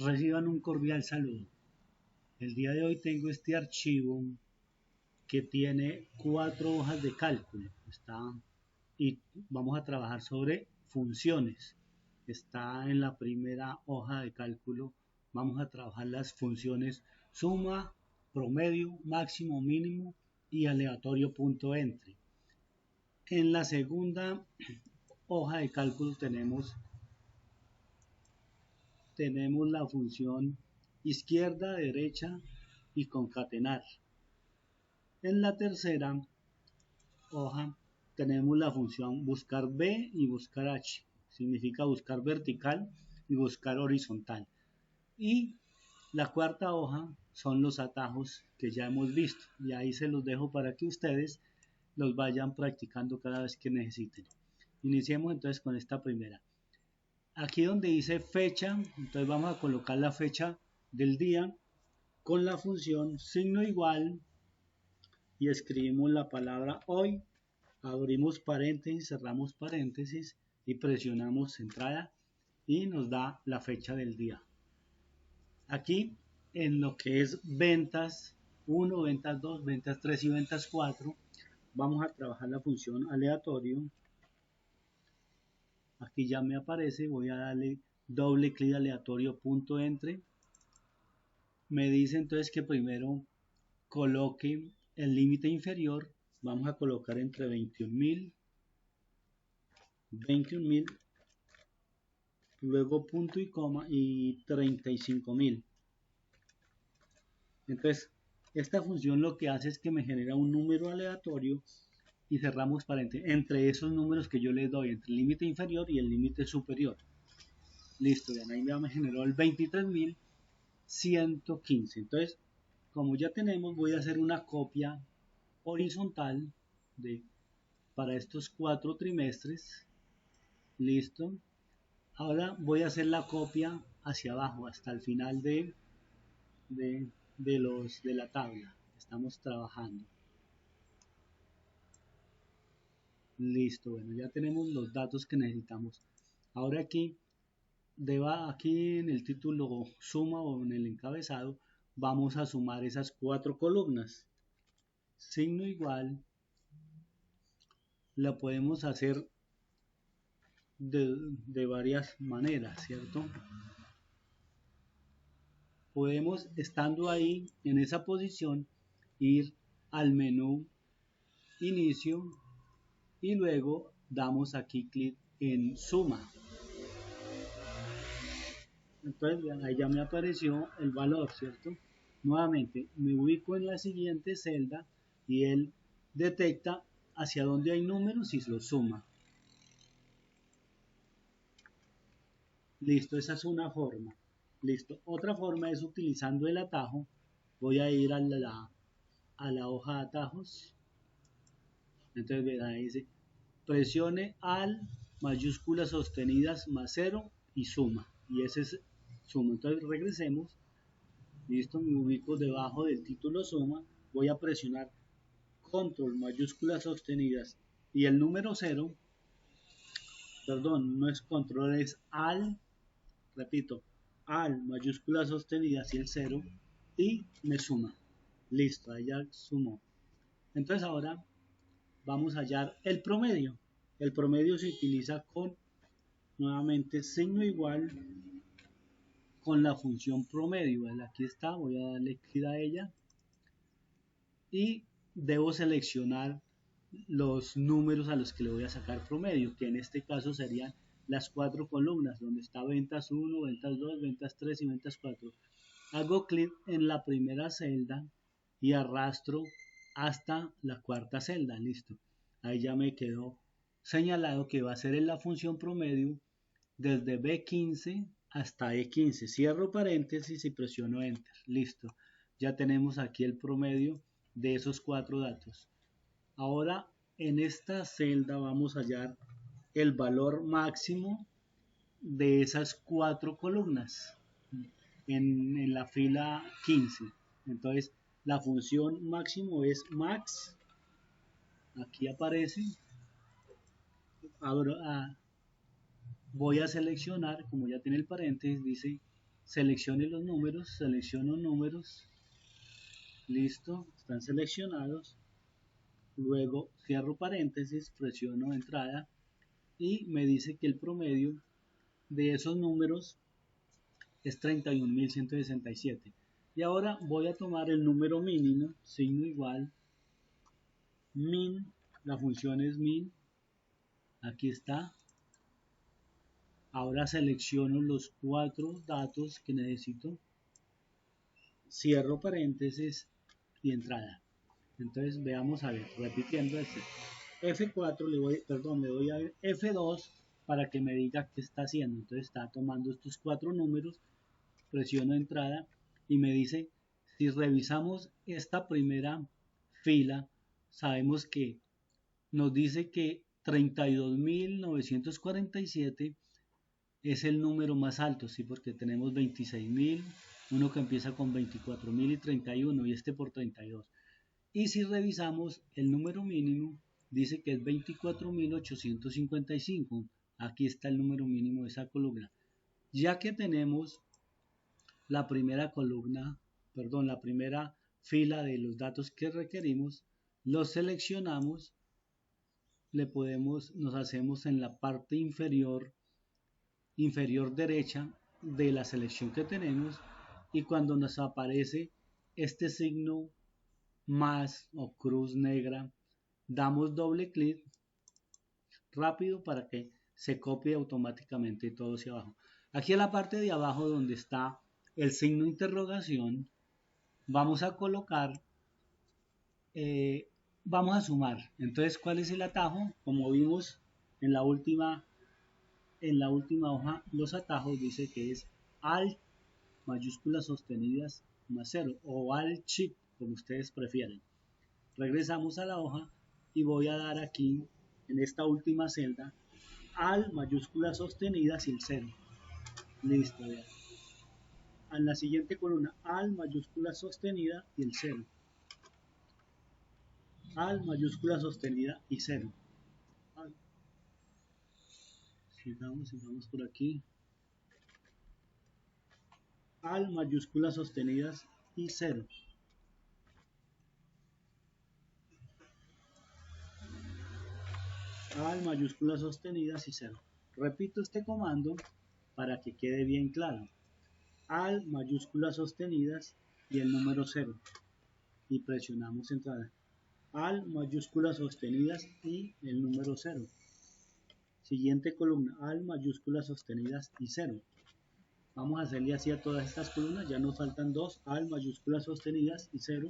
Reciban un cordial saludo. El día de hoy tengo este archivo que tiene 4 hojas de cálculo. Y vamos a trabajar sobre funciones. Está en la primera hoja de cálculo. Vamos a trabajar las funciones suma, promedio, máximo, mínimo y aleatorio punto entre. En la segunda hoja de cálculo tenemos la función izquierda, derecha y concatenar. En la tercera hoja tenemos la función buscar B y buscar H. Significa buscar vertical y buscar horizontal. Y la cuarta hoja son los atajos que ya hemos visto. Y ahí se los dejo para que ustedes los vayan practicando cada vez que necesiten. Iniciemos entonces con esta primera. Aquí donde dice fecha, entonces vamos a colocar la fecha del día con la función signo igual y escribimos la palabra hoy, abrimos paréntesis, cerramos paréntesis y presionamos entrada y nos da la fecha del día. Aquí en lo que es ventas 1, ventas 2, ventas 3 y ventas 4 vamos a trabajar la función aleatorio. Aquí ya me aparece, voy a darle doble clic aleatorio punto entre. Me dice entonces que primero coloque el límite inferior, vamos a colocar entre 21.000, luego punto y coma y 35.000. Entonces esta función lo que hace es que me genera un número aleatorio y cerramos paréntesis entre esos números que yo les doy, entre el límite inferior y el límite superior. Listo, ya ahí me generó el 23.115. Entonces, como ya tenemos, voy a hacer una copia horizontal para estos 4 trimestres. Listo. Ahora voy a hacer la copia hacia abajo hasta el final de la tabla que estamos trabajando. Listo, bueno, ya tenemos los datos que necesitamos. Ahora aquí en el título suma o en el encabezado vamos a sumar esas 4 columnas. Signo igual la podemos hacer de varias maneras, ¿cierto? Podemos, estando ahí en esa posición, ir al menú inicio y luego damos aquí clic en suma. Entonces ahí ya me apareció el valor, ¿cierto? Nuevamente me ubico en la siguiente celda y él detecta hacia dónde hay números y los suma. Listo, esa es una forma. Listo, otra forma es utilizando el atajo. Voy a ir a la hoja de atajos. Entonces verá, dice presione al mayúsculas sostenidas más 0 y suma. Y ese es suma. Entonces regresemos. Listo, me ubico debajo del título suma. Voy a presionar control mayúsculas sostenidas y el número 0. Perdón, no es control, es al. Repito, al mayúsculas sostenidas y el 0 y me suma. Listo, ahí ya sumó. Entonces ahora vamos a hallar el promedio. El promedio se utiliza con nuevamente signo igual con la función promedio. Aquí está, voy a darle clic a ella y debo seleccionar los números a los que le voy a sacar promedio, que en este caso serían las 4 columnas, donde está ventas 1, ventas 2, ventas 3 y ventas 4. Hago clic en la primera celda y arrastro hasta la cuarta celda, listo. Ahí ya me quedó señalado que va a ser en la función promedio desde B15 hasta E15. Cierro paréntesis y presiono Enter, listo. Ya tenemos aquí el promedio de esos 4 datos. Ahora en esta celda vamos a hallar el valor máximo de esas 4 columnas en la fila 15. Entonces la función máximo es max. Aquí aparece. Voy a seleccionar, como ya tiene el paréntesis, dice seleccione los números, selecciono números, listo, están seleccionados, luego cierro paréntesis, presiono entrada y me dice que el promedio de esos números es 31.167. Y ahora voy a tomar el número mínimo, signo igual, min, la función es min, aquí está. Ahora selecciono los 4 datos que necesito, cierro paréntesis y entrada. Entonces veamos a ver, repitiendo este F4 le doy a F2 para que me diga qué está haciendo. Entonces está tomando estos 4 números, presiono entrada y me dice, si revisamos esta primera fila, sabemos que nos dice que 32.947 es el número más alto, ¿sí? Porque tenemos 26.000, uno que empieza con 24.000 y 31 y este por 32. Y si revisamos el número mínimo, dice que es 24.855. Aquí está el número mínimo de esa columna. Ya que tenemos la primera columna, la primera fila de los datos que requerimos, los seleccionamos, nos hacemos en la parte inferior derecha de la selección que tenemos y cuando nos aparece este signo más o cruz negra, damos doble clic rápido para que se copie automáticamente todo hacia abajo. Aquí en la parte de abajo donde está el signo de interrogación, vamos a colocar, vamos a sumar. Entonces, ¿cuál es el atajo? Como vimos en la última hoja, los atajos dice que es Alt mayúsculas sostenidas más 0 o Alt Shift, como ustedes prefieren. Regresamos a la hoja y voy a dar aquí en esta última celda Alt mayúsculas sostenidas y el 0. Listo, ya. En la siguiente columna Alt mayúscula sostenida y el 0. Alt mayúscula sostenida y 0. Sigamos por aquí. Alt mayúsculas sostenidas y 0. Alt mayúsculas sostenidas y 0. Repito este comando para que quede bien claro. Alt mayúsculas sostenidas y el número 0. Y presionamos entrada. Alt mayúsculas sostenidas y el número 0. Siguiente columna, Alt mayúsculas sostenidas y 0. Vamos a hacerle así a todas estas columnas, ya nos faltan 2, Alt mayúsculas sostenidas y 0.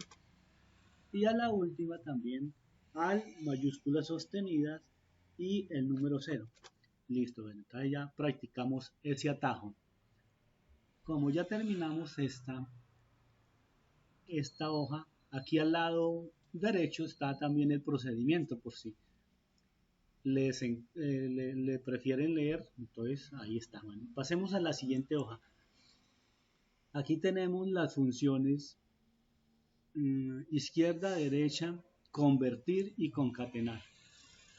Y a la última también, Alt mayúsculas sostenidas y el número 0. Listo, bueno, entonces ya practicamos ese atajo. Como ya terminamos esta hoja, aquí al lado derecho está también el procedimiento por si le prefieren leer, entonces ahí está. Bueno, pasemos a la siguiente hoja. Aquí tenemos las funciones izquierda, derecha, convertir y concatenar.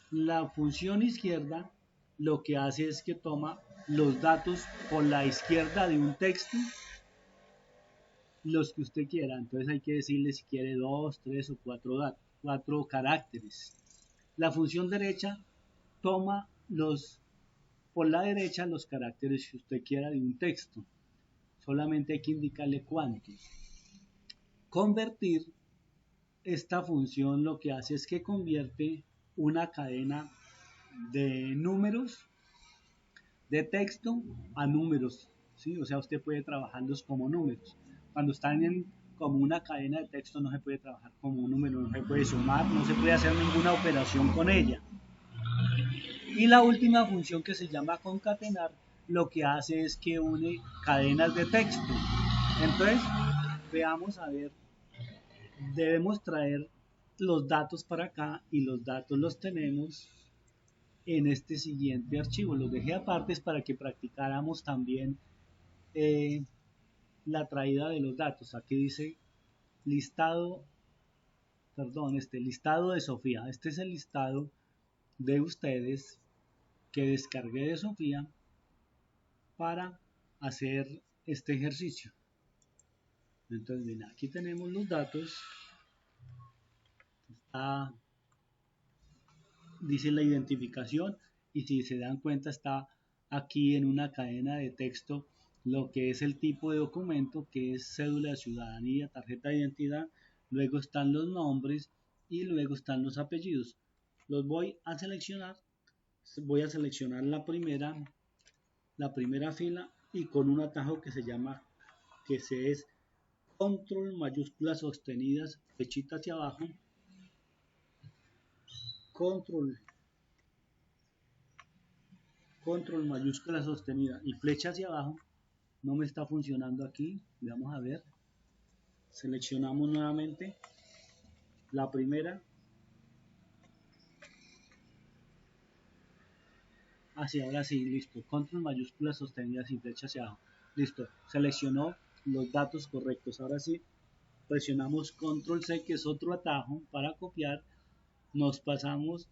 La función izquierda lo que hace es que toma los datos por la izquierda de un texto, los que usted quiera. Entonces hay que decirle si quiere 2, 3 o 4 caracteres. La función derecha toma por la derecha los caracteres que usted quiera de un texto. Solamente hay que indicarle cuántos. Convertir, esta función lo que hace es que convierte una cadena de números, de texto a números, ¿sí? O sea, usted puede trabajarlos como números. Cuando están como una cadena de texto no se puede trabajar como un número, no se puede sumar, no se puede hacer ninguna operación con ella. Y la última función, que se llama concatenar, lo que hace es que une cadenas de texto. Entonces, veamos a ver, debemos traer los datos para acá y los datos los tenemos en este siguiente archivo. Los dejé aparte para que practicáramos también la traída de los datos. Aquí dice listado de Sofía. Este es el listado de ustedes que descargué de Sofía para hacer este ejercicio. Entonces, bien, aquí tenemos los datos. Dice la identificación, y si se dan cuenta está aquí en una cadena de texto lo que es el tipo de documento, que es cédula de ciudadanía, tarjeta de identidad, luego están los nombres y luego están los apellidos. Los voy a seleccionar la primera fila, y con un atajo que se llama, que se es control mayúsculas sostenidas, flechita hacia abajo, control mayúscula sostenida y flecha hacia abajo. No me está funcionando aquí. Vamos a ver. Seleccionamos nuevamente la primera. Así, ahora sí, listo. Control mayúsculas sostenidas y flecha hacia abajo. Listo. Seleccionó los datos correctos. Ahora sí, presionamos control C, que es otro atajo para copiar. Nos pasamos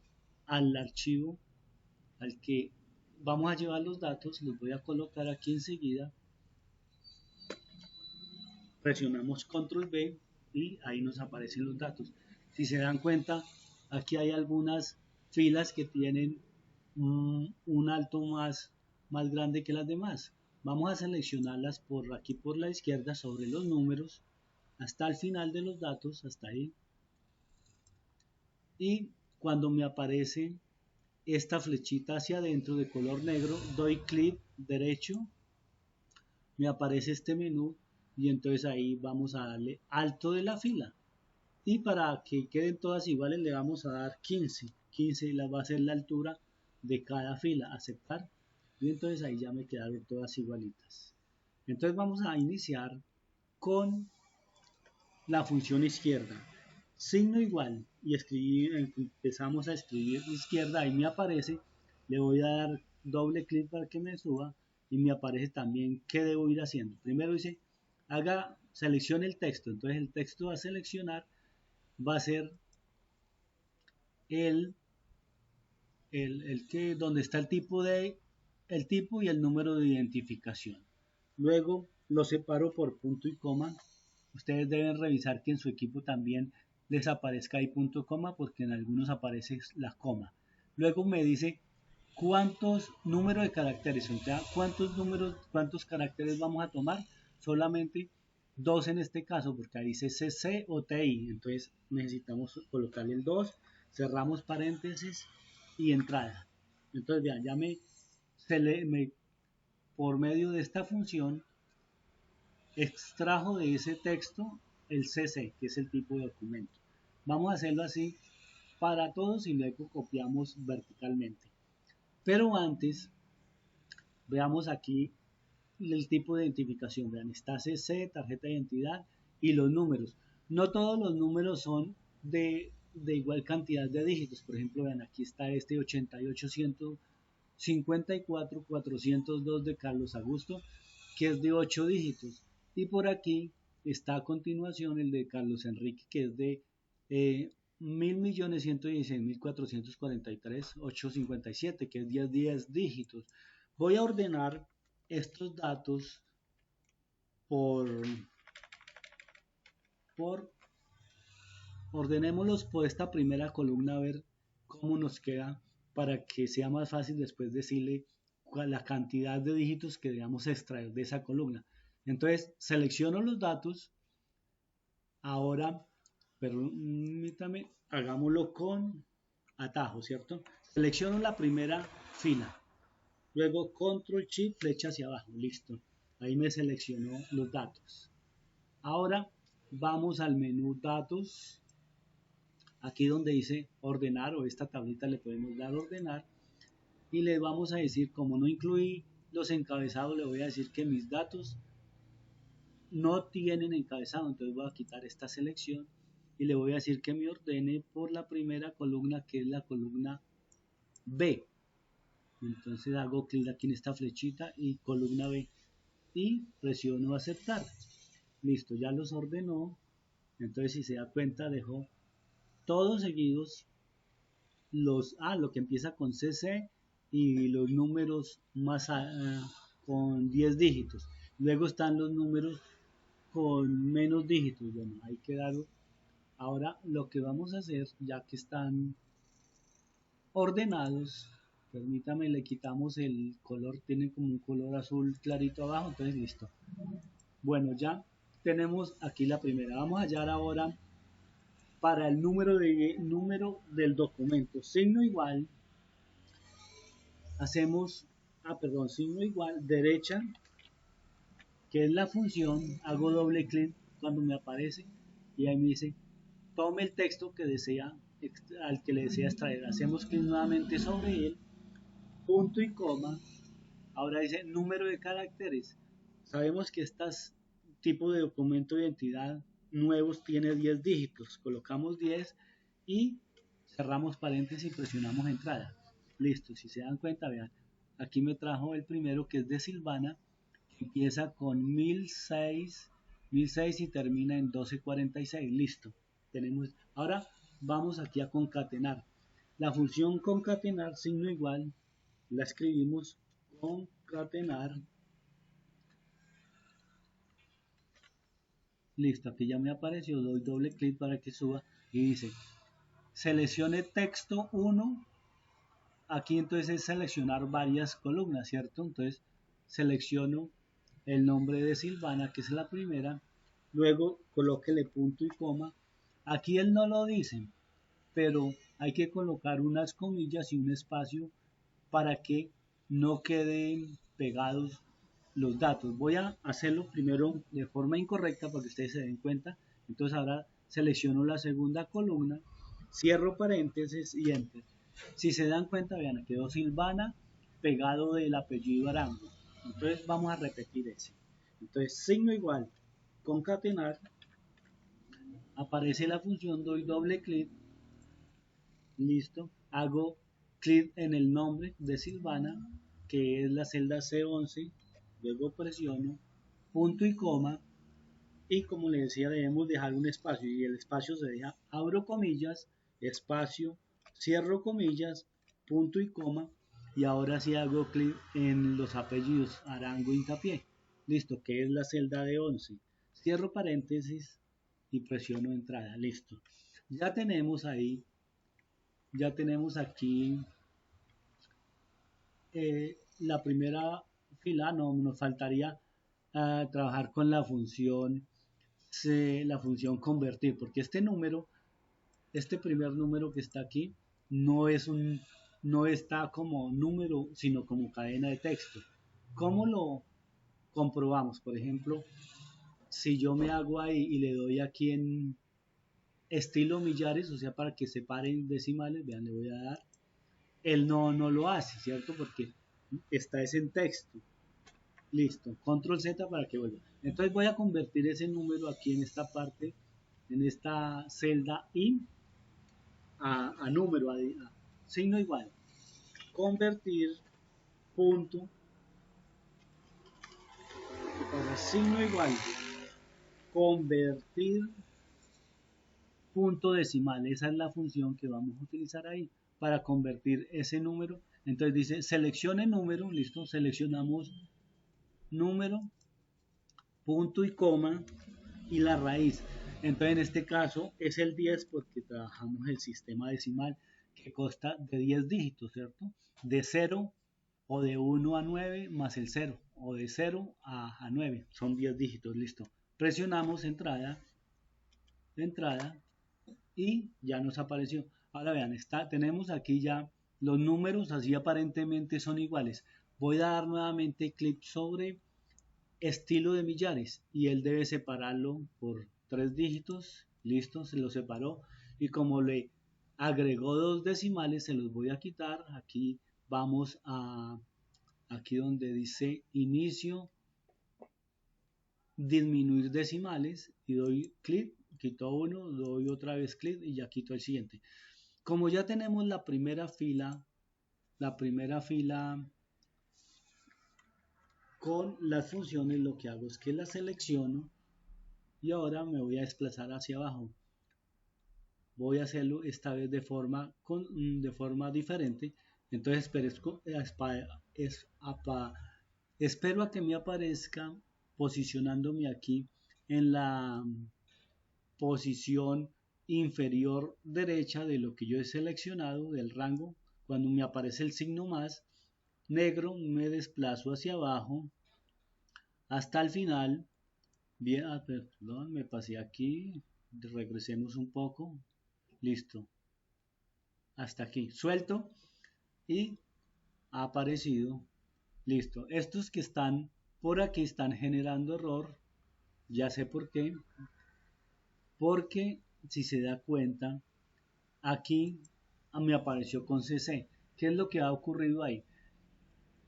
al archivo al que vamos a llevar los datos. Los voy a colocar aquí enseguida. Presionamos control B y ahí nos aparecen los datos. Si se dan cuenta, aquí hay algunas filas que tienen un alto más grande que las demás. Vamos a seleccionarlas por aquí por la izquierda sobre los números hasta el final de los datos, hasta ahí. Y cuando me aparece esta flechita hacia adentro de color negro, doy clic derecho, me aparece este menú y entonces ahí vamos a darle alto de la fila. Y para que queden todas iguales le vamos a dar 15. 15 va a ser la altura de cada fila. Aceptar. Y entonces ahí ya me quedaron todas igualitas. Entonces vamos a iniciar con la función izquierda. Signo igual y empezamos a escribir izquierda. Ahí me aparece. Le voy a dar doble clic para que me suba. Y me aparece también qué debo ir haciendo. Primero dice, seleccione el texto. Entonces el texto a seleccionar va a ser donde está el tipo y el número de identificación. Luego lo separo por punto y coma. Ustedes deben revisar que en su equipo también les aparezca ahí punto y coma, porque en algunos aparece la coma. Luego me dice cuántos números de caracteres, o sea, cuántos caracteres vamos a tomar. Solamente 2 en este caso, porque ahí dice CC o TI. Entonces necesitamos colocarle el 2, cerramos paréntesis y entrada. Entonces vean, ya por medio de esta función extrajo de ese texto el CC, que es el tipo de documento. Vamos a hacerlo así para todos y luego copiamos verticalmente. Pero antes, veamos aquí el tipo de identificación. Vean, está CC, tarjeta de identidad y los números. No todos los números son de igual cantidad de dígitos. Por ejemplo, vean, aquí está este 88-154-402 de Carlos Augusto, que es de 8 dígitos. Y por aquí está a continuación el de Carlos Enrique, que es de 1.116.443.857, que es 10 dígitos. Voy a ordenar estos datos ordenémoslos por esta primera columna, a ver cómo nos queda, para que sea más fácil después decirle la cantidad de dígitos que debamos extraer de esa columna. Entonces selecciono los datos. Ahora, permítame, hagámoslo con atajo, ¿cierto? Selecciono la primera fila. Luego control shift, flecha hacia abajo, listo. Ahí me seleccionó los datos. Ahora vamos al menú datos. Aquí donde dice ordenar, o esta tablita le podemos dar ordenar. Y le vamos a decir, como no incluí los encabezados, le voy a decir que mis datos no tienen encabezado. Entonces voy a quitar esta selección y le voy a decir que me ordene por la primera columna, que es la columna B. Entonces hago clic aquí en esta flechita y columna B y presiono aceptar. Listo, ya los ordenó. Entonces, si se da cuenta, dejó todos seguidos lo que empieza con CC y los números con 10 dígitos. Luego están los números con menos dígitos. Bueno, hay que darlo. Ahora lo que vamos a hacer, ya que están ordenados, permítame, le quitamos el color, tiene como un color azul clarito abajo, entonces listo. Bueno, ya tenemos aquí la primera. Vamos a hallar ahora para el número del documento. Signo igual, hacemos, signo igual, derecha, que es la función, hago doble clic cuando me aparece y ahí me dice, tome el texto que desea, al que le desea extraer. Hacemos clic nuevamente sobre él, punto y coma. Ahora dice número de caracteres. Sabemos que estos tipos de documento de identidad nuevos tiene 10 dígitos. Colocamos 10 y cerramos paréntesis y presionamos entrada. Listo, si se dan cuenta, vean, aquí me trajo el primero que es de Silvana, que empieza con 1006 y termina en 1246. Listo. Ahora vamos aquí a concatenar. La función concatenar, signo igual, la escribimos concatenar. Listo, aquí ya me apareció, doy doble clic para que suba y dice seleccione texto 1. Aquí entonces es seleccionar varias columnas, ¿cierto? Entonces selecciono el nombre de Silvana, que es la primera, luego colóquele punto y coma. Aquí él no lo dice, pero hay que colocar unas comillas y un espacio para que no queden pegados los datos. Voy a hacerlo primero de forma incorrecta para que ustedes se den cuenta. Entonces ahora selecciono la segunda columna, cierro paréntesis y enter. Si se dan cuenta, vean, quedó Silvana pegado del apellido Arango. Entonces vamos a repetir ese. Entonces signo igual, concatenar, aparece la función, doy doble clic, listo, hago clic en el nombre de Silvana, que es la celda C11, luego presiono punto y coma, y como les decía, debemos dejar un espacio, y el espacio se deja, abro comillas, espacio, cierro comillas, punto y coma, y ahora sí hago clic en los apellidos Arango hincapié, listo, que es la celda de 11, cierro paréntesis y presiono entrada, listo. Ya tenemos aquí la primera fila. No, nos faltaría trabajar con la función convertir, porque este primer número que está aquí, no está como número, sino como cadena de texto. ¿Cómo lo comprobamos? Por ejemplo, si yo me hago ahí y le doy aquí en estilo millares, o sea, para que separen decimales, vean, le voy a dar, él no lo hace, ¿cierto? Porque está ese en texto. Listo, control Z para que vuelva. Entonces voy a convertir ese número aquí en esta parte, en esta celda I, a número, a signo igual. Convertir punto, signo igual. Convertir punto decimal. Esa es la función que vamos a utilizar ahí para convertir ese número. Entonces dice seleccione número, listo, seleccionamos número, punto y coma y la raíz. Entonces en este caso es el 10 porque trabajamos el sistema decimal que consta de 10 dígitos, ¿cierto? De 0 o de 1 a 9 más el 0 o de 0 a 9, son 10 dígitos, listo. Presionamos entrada y ya nos apareció. Ahora vean, tenemos aquí ya los números, así aparentemente son iguales. Voy a dar nuevamente clic sobre estilo de millares y él debe separarlo por 3 dígitos. Listo, se lo separó y como le agregó 2 decimales se los voy a quitar. Aquí vamos a aquí donde dice inicio, disminuir decimales y doy clic, quito uno, doy otra vez clic y ya quito el siguiente. Como ya tenemos la primera fila con las funciones, lo que hago es que la selecciono y ahora me voy a desplazar hacia abajo. Voy a hacerlo esta vez de forma diferente. Entonces espero a que me aparezca posicionándome aquí en la posición inferior derecha de lo que yo he seleccionado del rango. Cuando me aparece el signo más negro, me desplazo hacia abajo hasta el final. Bien, perdón, me pasé aquí, regresemos un poco, listo, hasta aquí, suelto y ha aparecido, listo. Estos que están por aquí están generando error, ya sé por qué, porque si se da cuenta, aquí me apareció con CC. ¿Qué es lo que ha ocurrido ahí?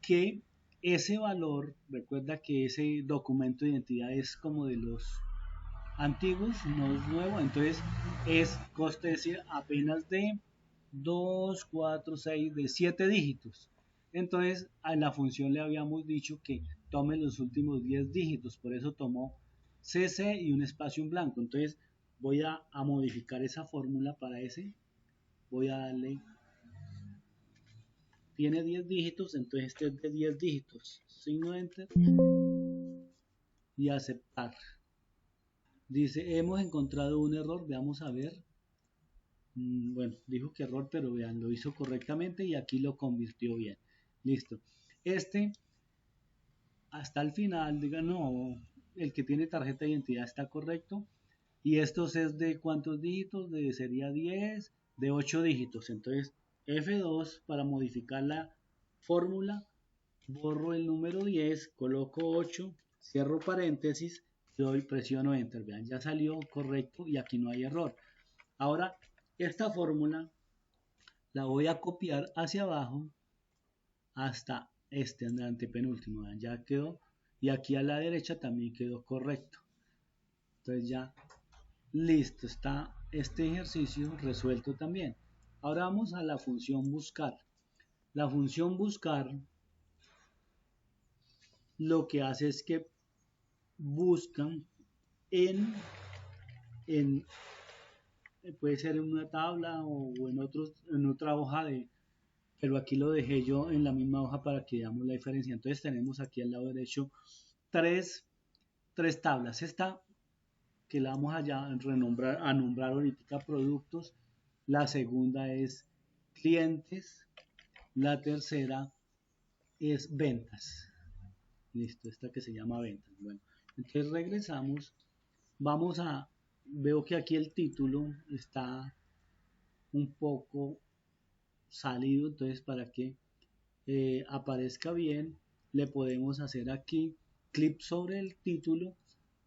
Que ese valor, recuerda que ese documento de identidad es como de los antiguos, no es nuevo, entonces es coste decir apenas de 2 4 6 de 7 dígitos. Entonces a la función le habíamos dicho que tome los últimos 10 dígitos, por eso tomó CC y un espacio en blanco. Entonces voy a modificar esa fórmula para ese, voy a darle, tiene 10 dígitos, entonces este es de 10 dígitos, signo enter y aceptar. Dice, hemos encontrado un error, veamos a ver. Bueno, dijo que error, pero vean, lo hizo correctamente y aquí lo convirtió bien. Listo. Este, hasta el final, diga, no, el que tiene tarjeta de identidad está correcto. Y estos es de cuántos dígitos, sería 10, de 8 dígitos. Entonces, F2 para modificar la fórmula, borro el número 10, coloco 8, cierro paréntesis, doy, presiono enter. Vean, ya salió correcto y aquí no hay error. Ahora, esta fórmula la voy a copiar hacia abajo hasta este antepenúltimo. Ya quedó. Y aquí a la derecha también quedó correcto. Entonces ya listo. Está este ejercicio resuelto también. Ahora vamos a la función buscar. La función buscar lo que hace es que buscan en puede ser en una tabla o en otra hoja pero aquí lo dejé yo en la misma hoja para que veamos la diferencia. Entonces tenemos aquí al lado derecho tres tablas. Esta que la vamos a nombrar ahorita productos. La segunda es clientes. La tercera es ventas. Listo, esta que se llama ventas. Bueno, entonces regresamos. Veo que aquí el título está un poco salido, entonces para que aparezca bien, le podemos hacer aquí clic sobre el título,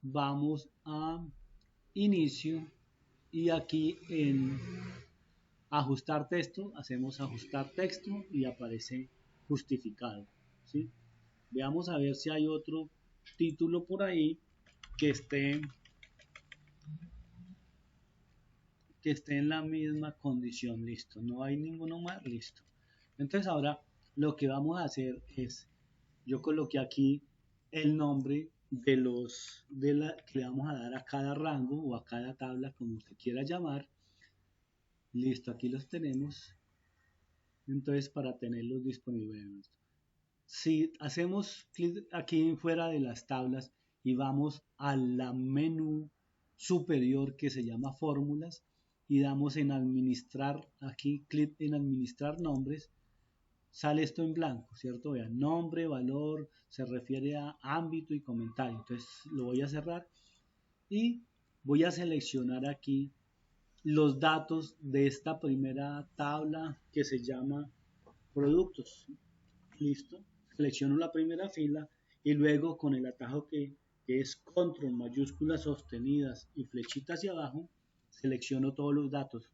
vamos a inicio y aquí en ajustar texto, hacemos ajustar texto y aparece justificado, ¿sí? Veamos a ver si hay otro título por ahí que esté en la misma condición, listo, no hay ninguno más, listo. Entonces ahora lo que vamos a hacer es, yo coloqué aquí el nombre que le vamos a dar a cada rango o a cada tabla, como usted quiera llamar. Listo, aquí los tenemos. Entonces para tenerlos disponibles. Si hacemos clic aquí fuera de las tablas y vamos a la menú superior que se llama fórmulas y damos en administrar, aquí clic en administrar nombres, sale esto en blanco, ¿cierto? Vean, nombre, valor, se refiere a ámbito y comentario. Entonces lo voy a cerrar y voy a seleccionar aquí los datos de esta primera tabla que se llama productos. Listo. Selecciono la primera fila y luego con el atajo que es control mayúsculas sostenidas y flechita hacia abajo, selecciono todos los datos.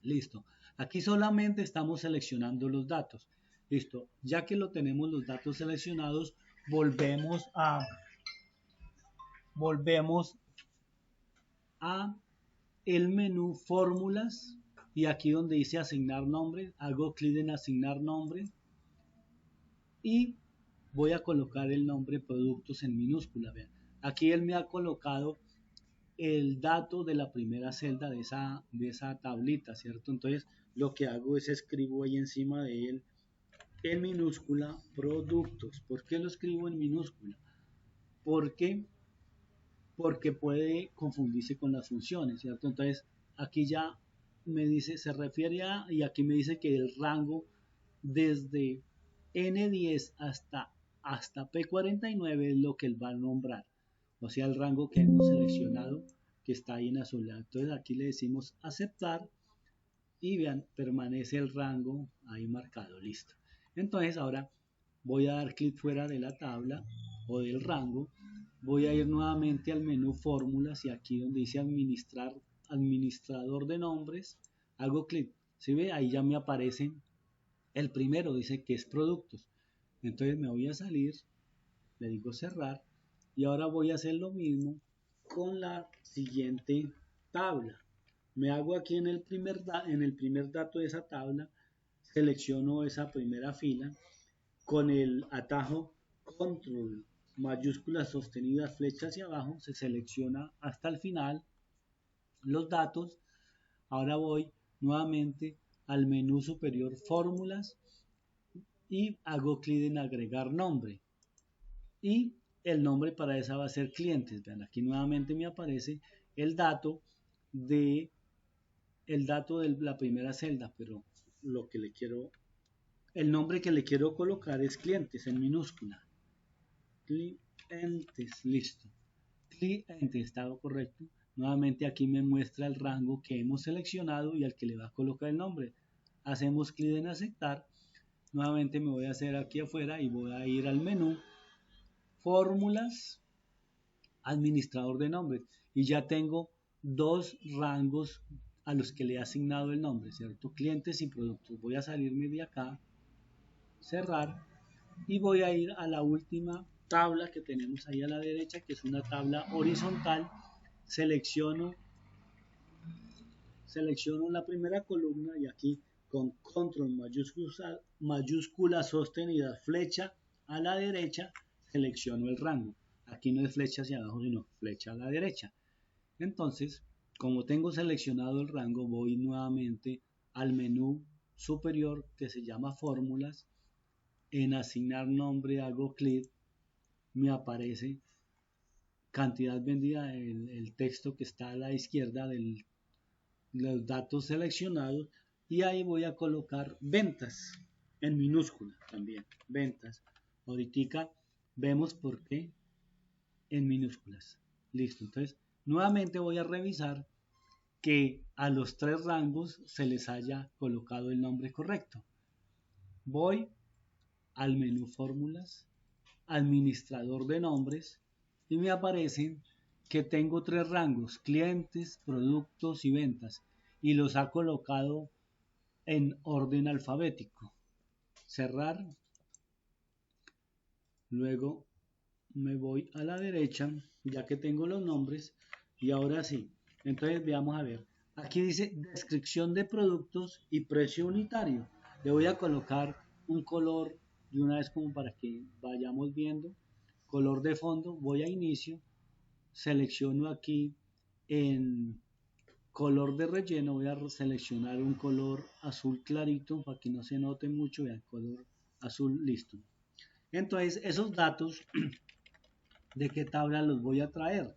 Listo. Aquí solamente estamos seleccionando los datos. Listo. Ya que lo tenemos los datos seleccionados, volvemos a el menú fórmulas y aquí donde dice asignar nombre, hago clic en asignar nombre y voy a colocar el nombre productos en minúscula. Vean. Aquí él me ha colocado el dato de la primera celda de esa tablita, ¿cierto? Entonces lo que hago es escribo ahí encima de él en minúscula productos. ¿Por qué lo escribo en minúscula? porque, porque puede confundirse con las funciones, ¿cierto? Entonces, aquí ya me dice, se refiere a, y aquí me dice que el rango desde N10 hasta P49 es lo que él va a nombrar, o sea, el rango que hemos seleccionado que está ahí en azul. Entonces aquí le decimos aceptar y vean, permanece el rango ahí marcado, listo. Entonces ahora voy a dar clic fuera de la tabla o del rango, voy a ir nuevamente al menú fórmulas y aquí donde dice administrar, administrador de nombres, hago clic, ¿sí ve? Ahí ya me aparece el primero, dice que es productos. Entonces me voy a salir, le digo cerrar y ahora voy a hacer lo mismo con la siguiente tabla. Me hago aquí en el primer dato de esa tabla, selecciono esa primera fila con el atajo control mayúsculas sostenidas flecha hacia abajo, se selecciona hasta el final los datos. Ahora voy nuevamente al menú superior fórmulas y hago clic en agregar nombre y el nombre para esa va a ser clientes. Vean, aquí nuevamente me aparece el dato de la primera celda, pero lo que le quiero, el nombre que le quiero colocar es clientes en minúscula. Clientes, listo. Clientes, estaba correcto. Nuevamente aquí me muestra el rango que hemos seleccionado y al que le va a colocar el nombre. Hacemos clic en aceptar. Nuevamente me voy a hacer aquí afuera y voy a ir al menú fórmulas, administrador de nombres y ya tengo dos rangos a los que le he asignado el nombre, ¿cierto? Clientes y productos. Voy a salirme de acá, cerrar y voy a ir a la última tabla que tenemos ahí a la derecha, que es una tabla horizontal. Selecciono la primera columna y aquí con control mayúscula sostenida flecha a la derecha selecciono el rango. Aquí no es flecha hacia abajo, sino flecha a la derecha. Entonces, como tengo seleccionado el rango, voy nuevamente al menú superior que se llama fórmulas. En asignar nombre hago clic, me aparece cantidad vendida, el texto que está a la izquierda de los datos seleccionados y ahí voy a colocar ventas en minúscula también, ventas. Ahorita vemos por qué en minúsculas. Listo, entonces nuevamente voy a revisar que a los tres rangos se les haya colocado el nombre correcto. Voy al menú fórmulas, administrador de nombres y me aparece que tengo tres rangos, clientes, productos y ventas y los ha colocado en orden alfabético. Cerrar, luego me voy a la derecha ya que tengo los nombres y ahora sí, entonces veamos a ver, aquí dice descripción de productos y precio unitario. Le voy a colocar un color de una vez como para que vayamos viendo. Color de fondo, voy a inicio, selecciono aquí en color de relleno, voy a seleccionar un color azul clarito para que no se note mucho, vean, color azul, listo. Entonces esos datos de qué tabla los voy a traer,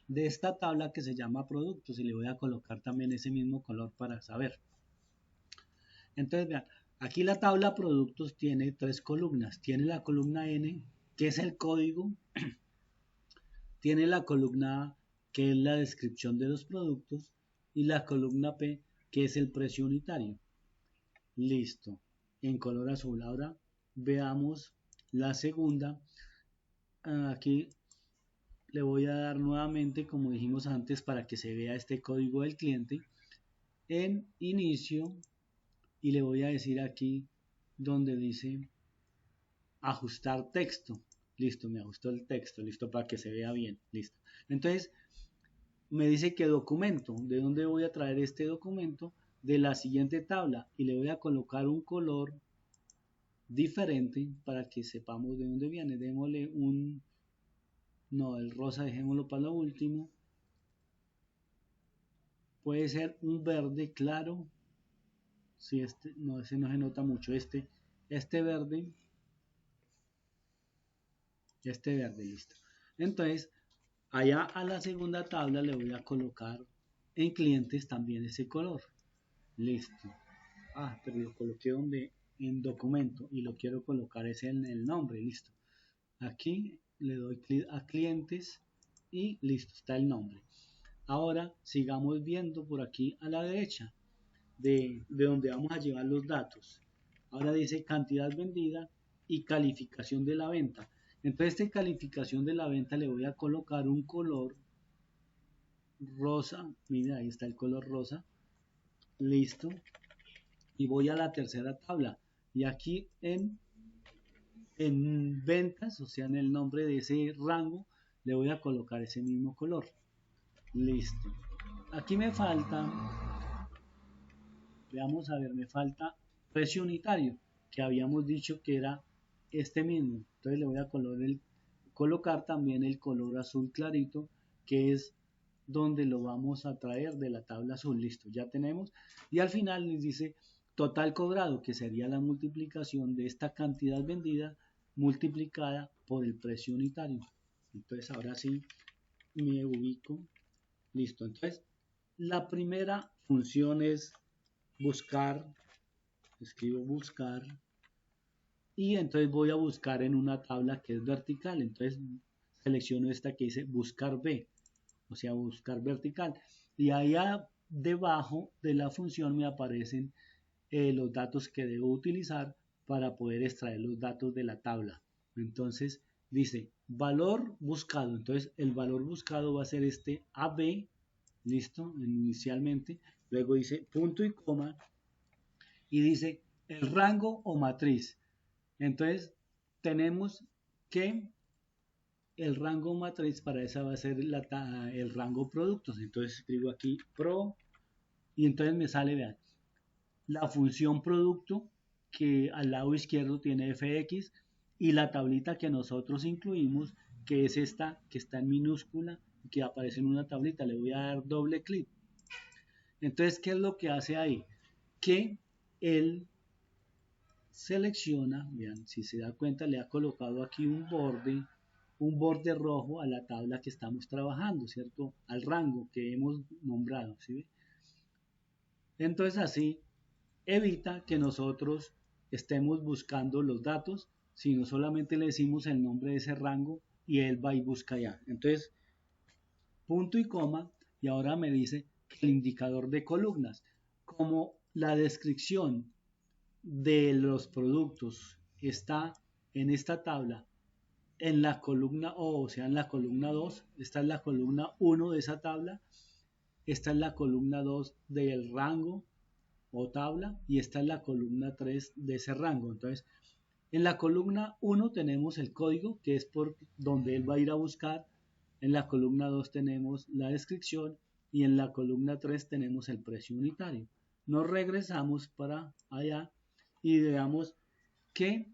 de esta tabla que se llama productos y le voy a colocar también ese mismo color para saber. Entonces vean, aquí la tabla productos tiene tres columnas, tiene la columna N que es el código, tiene la columna A que es la descripción de los productos y la columna P que es el precio unitario. Listo, en color azul. Ahora veamos la segunda. Aquí le voy a dar nuevamente, como dijimos antes, para que se vea este código del cliente en inicio y le voy a decir aquí donde dice ajustar texto. Listo, me ajustó el texto, listo, para que se vea bien, listo. Entonces me dice que documento, ¿de dónde voy a traer este documento? De la siguiente tabla y le voy a colocar un color diferente para que sepamos de dónde viene. Démosle un, no, el rosa dejémoslo para lo último. Puede ser un verde claro, si este, no, ese no se nota mucho, este verde este verde, listo. Entonces, allá a la segunda tabla le voy a colocar en clientes también ese color, listo. Pero lo coloqué donde en documento y lo quiero colocar es en el nombre, listo. Aquí le doy clic a clientes y listo, está el nombre. Ahora sigamos viendo por aquí a la derecha de donde vamos a llevar los datos. Ahora dice cantidad vendida y calificación de la venta. Entonces, esta calificación de la venta le voy a colocar un color rosa. Mira, ahí está el color rosa. Listo. Y voy a la tercera tabla. Y aquí en ventas, o sea, en el nombre de ese rango, le voy a colocar ese mismo color. Listo. Aquí me falta, veamos a ver, me falta precio unitario, que habíamos dicho que era este mismo. Entonces le voy a colocar también el color azul clarito, que es donde lo vamos a traer de la tabla azul. Listo, ya tenemos. Y al final les dice total cobrado, que sería la multiplicación de esta cantidad vendida multiplicada por el precio unitario. Entonces ahora sí me ubico. Listo, entonces la primera función es buscar, escribo buscar y entonces voy a buscar en una tabla que es vertical. Entonces selecciono esta que dice buscar B, o sea, buscar vertical. Y allá debajo de la función me aparecen los datos que debo utilizar para poder extraer los datos de la tabla. Entonces dice valor buscado. Entonces el valor buscado va a ser este AB, listo, inicialmente. Luego dice punto y coma y dice el rango o matriz. Entonces tenemos que el rango matriz para esa va a ser el rango productos. Entonces escribo aquí pro y entonces me sale, vean, la función producto que al lado izquierdo tiene fx y la tablita que nosotros incluimos, que es esta que está en minúscula y que aparece en una tablita. Le voy a dar doble clic. Entonces, ¿qué es lo que hace ahí? Que él selecciona, vean, si se da cuenta, le ha colocado aquí un borde rojo a la tabla que estamos trabajando, ¿cierto? Al rango que hemos nombrado, ¿sí? Entonces así evita que nosotros estemos buscando los datos, sino solamente le decimos el nombre de ese rango y él va y busca allá. Entonces, punto y coma, y ahora me dice que el indicador de columnas, como la descripción de los productos está en esta tabla, en la columna O sea, en la columna 2, esta es la columna 1 de esa tabla, esta es la columna 2 del rango o tabla y esta es la columna 3 de ese rango. Entonces, en la columna 1 tenemos el código, que es por donde él va a ir a buscar. En la columna 2 tenemos la descripción y en la columna 3 tenemos el precio unitario. Nos regresamos para allá y veamos que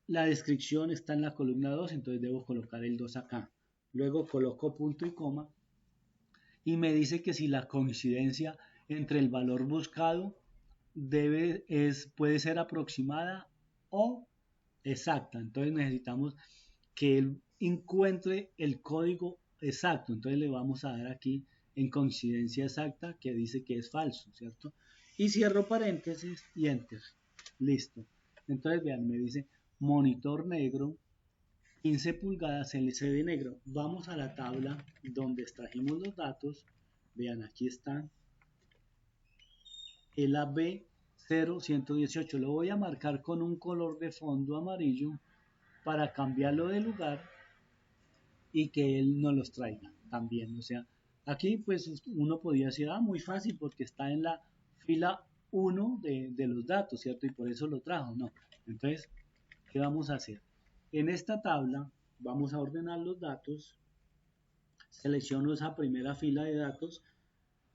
la descripción está en la columna 2, entonces debo colocar el 2 acá. Luego coloco punto y coma y me dice que si la coincidencia entre el valor buscado puede ser aproximada o exacta. Entonces necesitamos que él encuentre el código exacto. Entonces le vamos a dar aquí en coincidencia exacta que dice que es falso, ¿cierto? Y cierro paréntesis y enter. Listo. Entonces vean, me dice monitor negro, 15 pulgadas LCD negro. Vamos a la tabla donde extrajimos los datos. Vean, aquí está el AB0118. Lo voy a marcar con un color de fondo amarillo para cambiarlo de lugar y que él nos los traiga también. O sea, aquí pues uno podría decir, muy fácil porque está en la fila 1 de los datos, ¿cierto? Y por eso lo trajo, no. Entonces, ¿qué vamos a hacer? En esta tabla vamos a ordenar los datos, selecciono esa primera fila de datos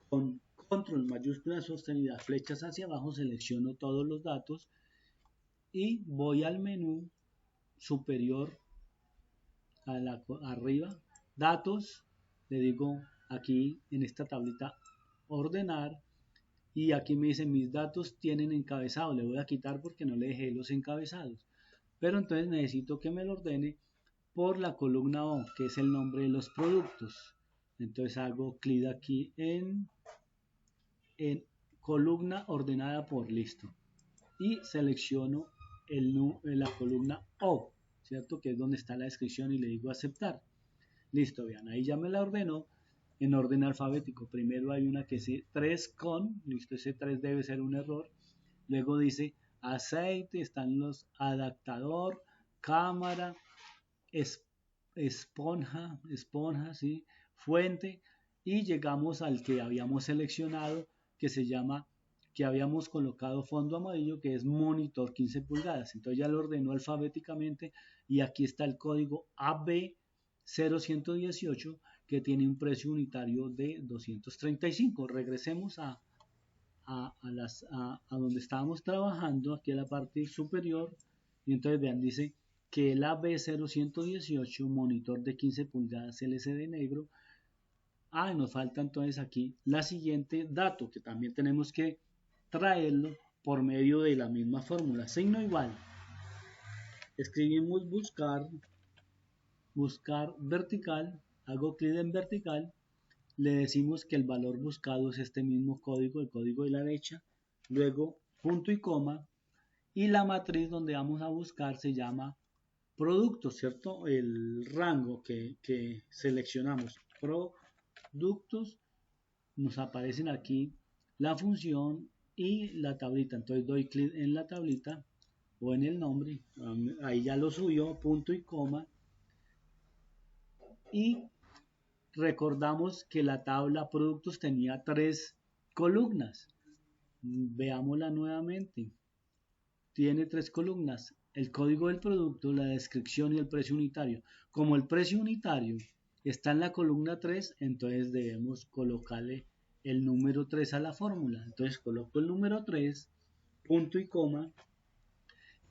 con control mayúscula sostenida, flechas hacia abajo, selecciono todos los datos y voy al menú superior arriba, datos, le digo aquí en esta tablita ordenar y aquí me dice mis datos tienen encabezado, le voy a quitar porque no le dejé los encabezados, pero entonces necesito que me lo ordene por la columna O, que es el nombre de los productos. Entonces hago clic aquí en columna ordenada por, listo. Y selecciono la columna O, ¿cierto? Que es donde está la descripción y le digo aceptar. Listo, vean, ahí ya me la ordenó en orden alfabético. Primero hay una que dice 3 con, listo, ese 3 debe ser un error. Luego dice aceite, están los adaptador, cámara, esponja, ¿sí? Fuente, y llegamos al que habíamos seleccionado, que se llama, que habíamos colocado fondo amarillo, que es monitor 15 pulgadas. Entonces ya lo ordenó alfabéticamente y aquí está el código AB0118, que tiene un precio unitario de 235. Regresemos a donde estábamos trabajando, aquí a la parte superior, y entonces vean, dice que el AB0118, monitor de 15 pulgadas LCD negro. Nos falta entonces aquí la siguiente dato, que también tenemos que traerlo por medio de la misma fórmula, signo igual. Escribimos buscar vertical, hago clic en vertical, le decimos que el valor buscado es este mismo código, el código de la derecha, luego punto y coma, y la matriz donde vamos a buscar se llama productos, ¿cierto? El rango que seleccionamos, productos, nos aparecen aquí la función y la tablita, entonces doy clic en la tablita o en el nombre, ahí ya lo subió, punto y coma, y recordamos que la tabla productos tenía 3 columnas. Veámosla nuevamente. Tiene 3 columnas. El código del producto, la descripción y el precio unitario. Como el precio unitario está en la columna 3, entonces debemos colocarle el número 3 a la fórmula. Entonces coloco el número 3, punto y coma,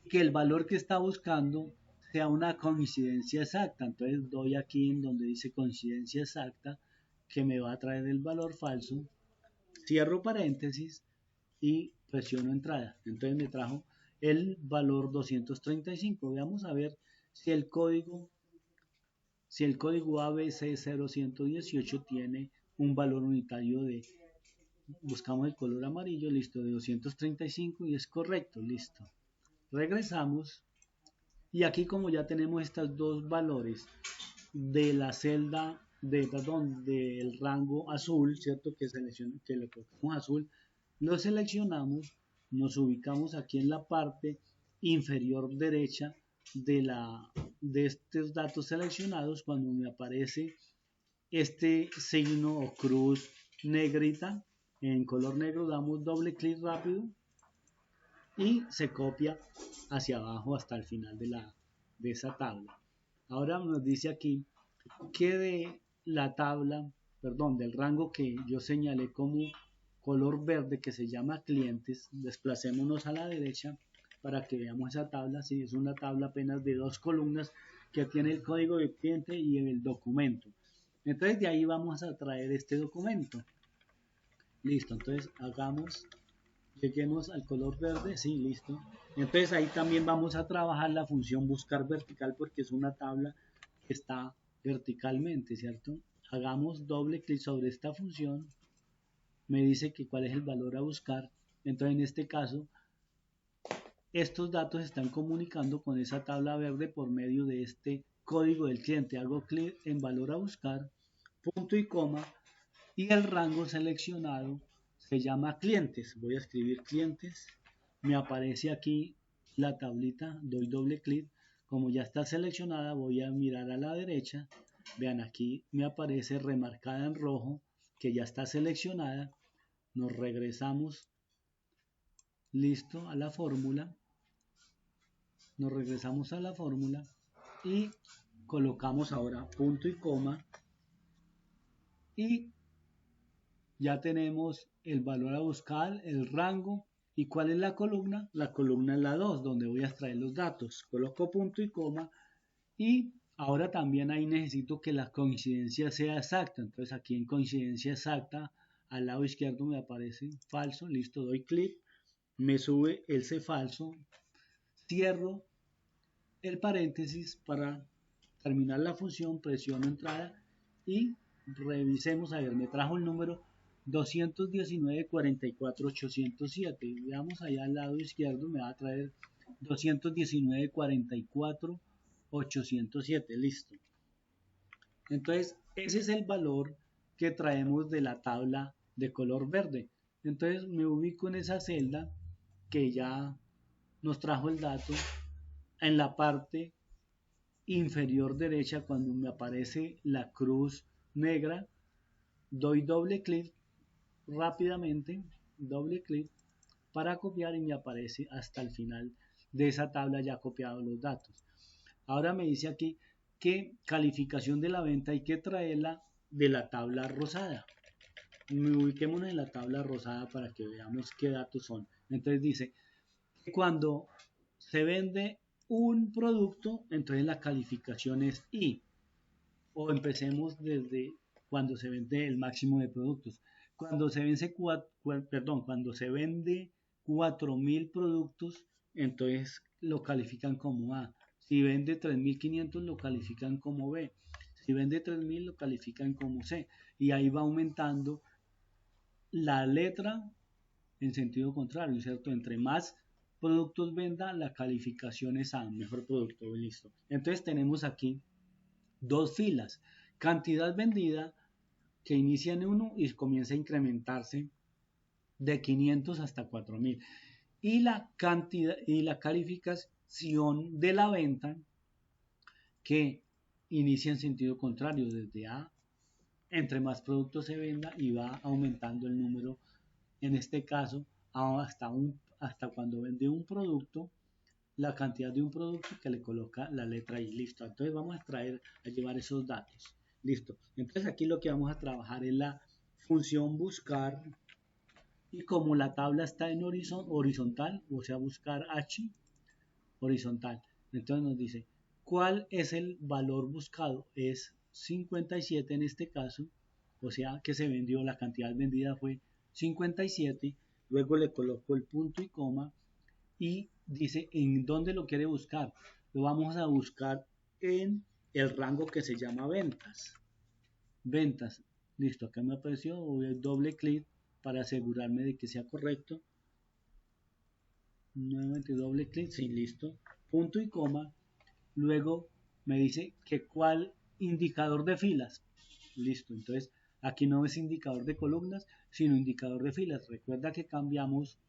que el valor que está buscando sea una coincidencia exacta. Entonces doy aquí en donde dice coincidencia exacta, que me va a traer el valor falso, cierro paréntesis y presiono entrada. Entonces me trajo el valor 235. Veamos a ver si el código ABC0118 tiene un valor unitario de, buscamos el color amarillo, listo, de 235 y es correcto, listo. Regresamos y aquí como ya tenemos estos dos valores de la celda del rango azul, ¿cierto? Que le colocamos azul, lo seleccionamos, nos ubicamos aquí en la parte inferior derecha de estos datos seleccionados. Cuando me aparece este signo o cruz negrita en color negro, damos doble clic rápido y se copia hacia abajo hasta el final de esa tabla. Ahora nos dice aquí que de la tabla, perdón, del rango que yo señalé como color verde, que se llama clientes, desplacémonos a la derecha para que veamos esa tabla. Si es una tabla apenas de 2 columnas que tiene el código de cliente y el documento. Entonces de ahí vamos a traer este documento. Listo, entonces lleguemos al color verde, sí, listo. Entonces ahí también vamos a trabajar la función buscar vertical, porque es una tabla que está verticalmente, ¿cierto? Hagamos doble clic sobre esta función, me dice que cuál es el valor a buscar. Entonces en este caso estos datos se están comunicando con esa tabla verde por medio de este código del cliente. Hago clic en valor a buscar, punto y coma, y el rango seleccionado se llama clientes. Voy a escribir clientes, me aparece aquí la tablita, doy doble clic, como ya está seleccionada voy a mirar a la derecha, vean aquí me aparece remarcada en rojo que ya está seleccionada. Nos regresamos, listo, a la fórmula, nos regresamos a la fórmula y colocamos ahora punto y coma y ya tenemos el valor a buscar, el rango. ¿Y cuál es la columna? La columna es la 2, donde voy a extraer los datos. Coloco punto y coma y ahora también ahí necesito que la coincidencia sea exacta. Entonces aquí en coincidencia exacta, al lado izquierdo me aparece falso. Listo, doy clic, me sube ese falso, cierro el paréntesis para terminar la función, presiono entrada y revisemos, a ver, me trajo el número 219.44.807. Veamos allá al lado izquierdo, me va a traer 219.44.807. Listo. Entonces, ese es el valor que traemos de la tabla de color verde. Entonces, me ubico en esa celda que ya nos trajo el dato. En la parte inferior derecha, cuando me aparece la cruz negra, doy doble clic rápidamente, doble clic para copiar y me aparece hasta el final de esa tabla ya copiado los datos. Ahora me dice aquí que calificación de la venta hay que traerla de la tabla rosada. Ubiquémonos en la tabla rosada para que veamos qué datos son. Entonces dice que cuando se vende un producto, entonces la calificación es I. O empecemos desde cuando se vende el máximo de productos. Cuando se vende cuando se vende 4.000 productos, entonces lo califican como A. Si vende 3.500 lo califican como B. Si vende 3.000 lo califican como C. Y ahí va aumentando la letra en sentido contrario, ¿cierto? Entre más productos venda, la calificación es A, mejor producto, listo. Entonces tenemos aquí dos filas, cantidad vendida que inicia en 1 y comienza a incrementarse de 500 hasta 4.000 y la cantidad y la calificación de la venta que inicia en sentido contrario desde A, entre más productos se venda y va aumentando el número, en este caso hasta cuando vende un producto, la cantidad de un producto que le coloca la letra I. Listo. Entonces vamos a llevar esos datos. Listo. Entonces aquí lo que vamos a trabajar es la función buscar y como la tabla está en horizontal, o sea, buscar H horizontal. Entonces nos dice, ¿cuál es el valor buscado? Es 57 en este caso, o sea que se vendió, la cantidad vendida fue 57, luego le coloco el punto y coma y dice en dónde lo quiere buscar. Lo vamos a buscar en el rango que se llama ventas. Ventas. Listo, acá me apareció, doble clic para asegurarme de que sea correcto. Nuevamente doble clic, sí, listo. Punto y coma. Luego me dice que cuál indicador de filas. Listo, entonces aquí no es indicador de columnas, sino indicador de filas. Recuerda que cambiamos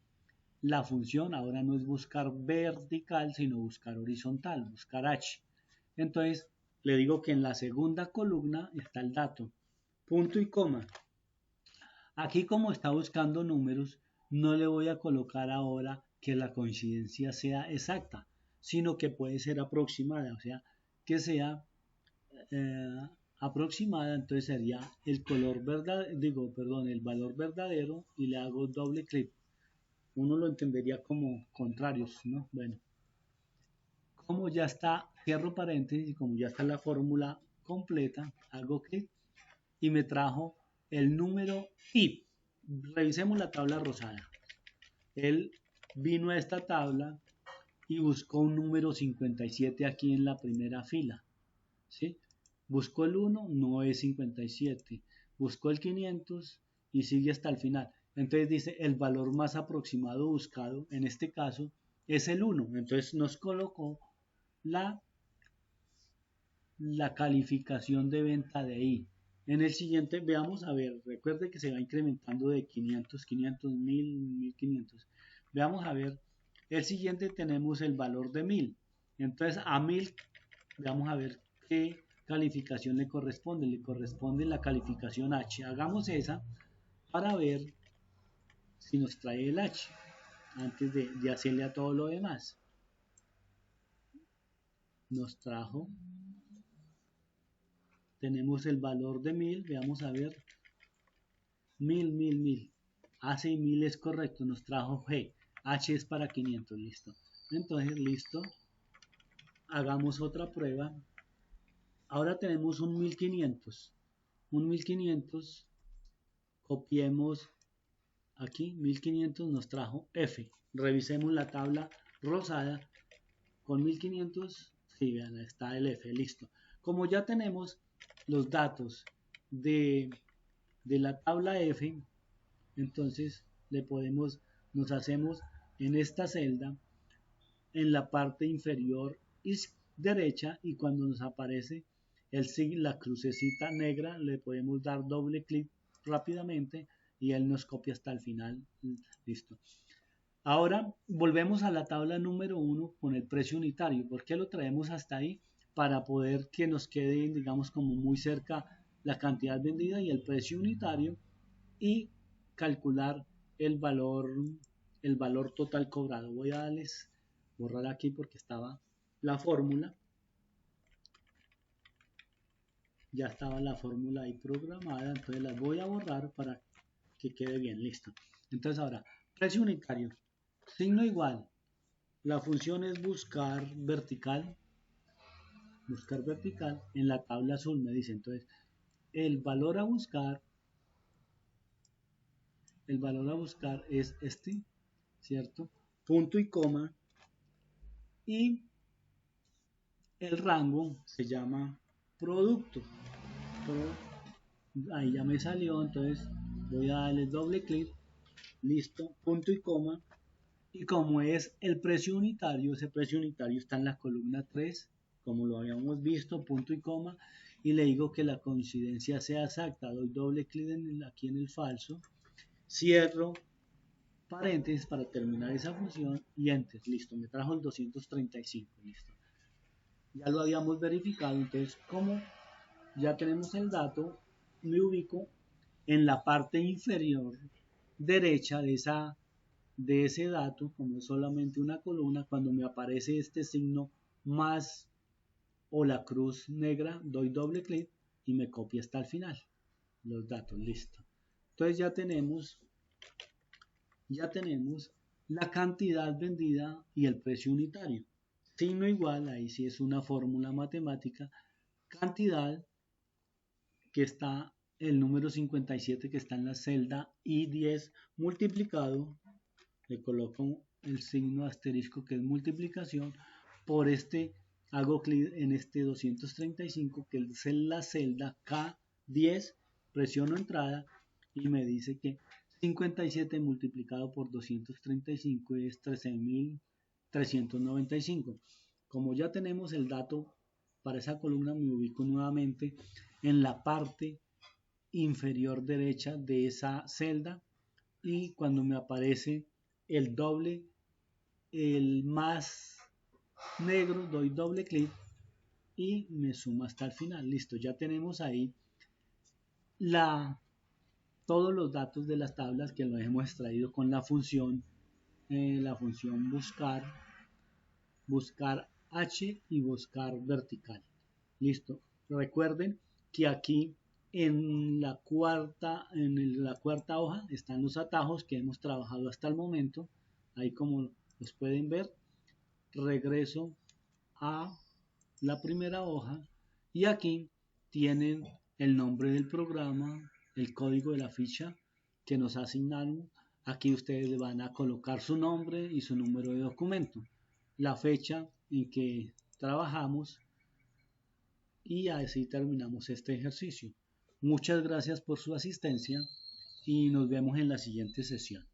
la función, ahora no es buscar vertical, sino buscar horizontal, buscar H. Entonces, le digo que en la segunda columna está el dato, punto y coma. Aquí como está buscando números, no le voy a colocar ahora que la coincidencia sea exacta, sino que puede ser aproximada, o sea, que sea aproximada, entonces sería el color verdadero, el valor verdadero y le hago doble clic. Uno lo entendería como contrarios, ¿no? Bueno, como ya está, cierro paréntesis y como ya está la fórmula completa, hago clic y me trajo el número I. Revisemos la tabla rosada. Él vino a esta tabla y buscó un número 57 aquí en la primera fila, ¿sí? Buscó el 1, no es 57. Buscó el 500 y sigue hasta el final. Entonces dice el valor más aproximado buscado, en este caso, es el 1. Entonces nos colocó la calificación de venta de I. En el siguiente veamos, a ver, recuerde que se va incrementando de 500, 500, 1000, 1500. Veamos a ver, el siguiente tenemos el valor de 1000. Entonces a 1000, vamos a ver qué calificación le corresponde la calificación H. Hagamos esa para ver si nos trae el H antes de hacerle a todo lo demás. Nos trajo, tenemos el valor de 1000, veamos a ver, 1000. A y 1000 es correcto, nos trajo G. H es para 500, listo. Entonces, listo. Hagamos otra prueba. Ahora tenemos un 1500. Un 1500, copiemos aquí, 1500 nos trajo F. Revisemos la tabla rosada. Con 1500, sí, vean, está el F, listo. Como ya tenemos los datos de la tabla F, entonces nos hacemos en esta celda, en la parte inferior derecha, y cuando nos aparece la crucecita negra, le podemos dar doble clic rápidamente y él nos copia hasta el final. Listo. Ahora volvemos a la tabla número 1 con el precio unitario. ¿Por qué lo traemos hasta ahí? Para poder que nos quede, digamos, como muy cerca la cantidad vendida y el precio unitario, y calcular el valor total cobrado. Voy a darles borrar aquí porque estaba la fórmula. Ya estaba la fórmula ahí programada, entonces las voy a borrar para que quede bien. Listo. Entonces ahora, precio unitario, signo igual. La función es buscar vertical. Buscar vertical. En la tabla azul me dice, entonces, el valor a buscar es este, ¿cierto? Punto y coma. Y el rango se llama producto. Ahí ya me salió, entonces voy a darle doble clic, listo, punto y coma. Y como es el precio unitario, ese precio unitario está en la columna 3, como lo habíamos visto, punto y coma, y le digo que la coincidencia sea exacta. Doy doble clic aquí en el falso, cierro paréntesis para terminar esa función y enter. Listo, me trajo el 235. Listo, ya lo habíamos verificado. Entonces, como ya tenemos el dato, me ubico en la parte inferior derecha de ese dato. Como es solamente una columna, cuando me aparece este signo más o la cruz negra, doy doble clic y me copia hasta el final los datos. Listo. Entonces ya tenemos la cantidad vendida y el precio unitario. Signo igual, ahí sí es una fórmula matemática, cantidad, que está el número 57 que está en la celda I10, multiplicado, le coloco el signo asterisco que es multiplicación, por hago clic en este 235 que es la celda K10, presiono entrada y me dice que 57 multiplicado por 235 es 13.395. Como ya tenemos el dato para esa columna, me ubico nuevamente en la parte inferior derecha de esa celda, y cuando me aparece el doble, el más negro, doy doble clic y me suma hasta el final. Listo, ya tenemos ahí todos los datos de las tablas que los hemos extraído con la función buscar H y buscar vertical. Listo. Recuerden que aquí en la cuarta hoja están los atajos que hemos trabajado hasta el momento. Ahí, como los pueden ver, regreso a la primera hoja y aquí tienen el nombre del programa, el código de la ficha que nos asignaron. Aquí ustedes le van a colocar su nombre y su número de documento, la fecha en que trabajamos, y así terminamos este ejercicio. Muchas gracias por su asistencia y nos vemos en la siguiente sesión.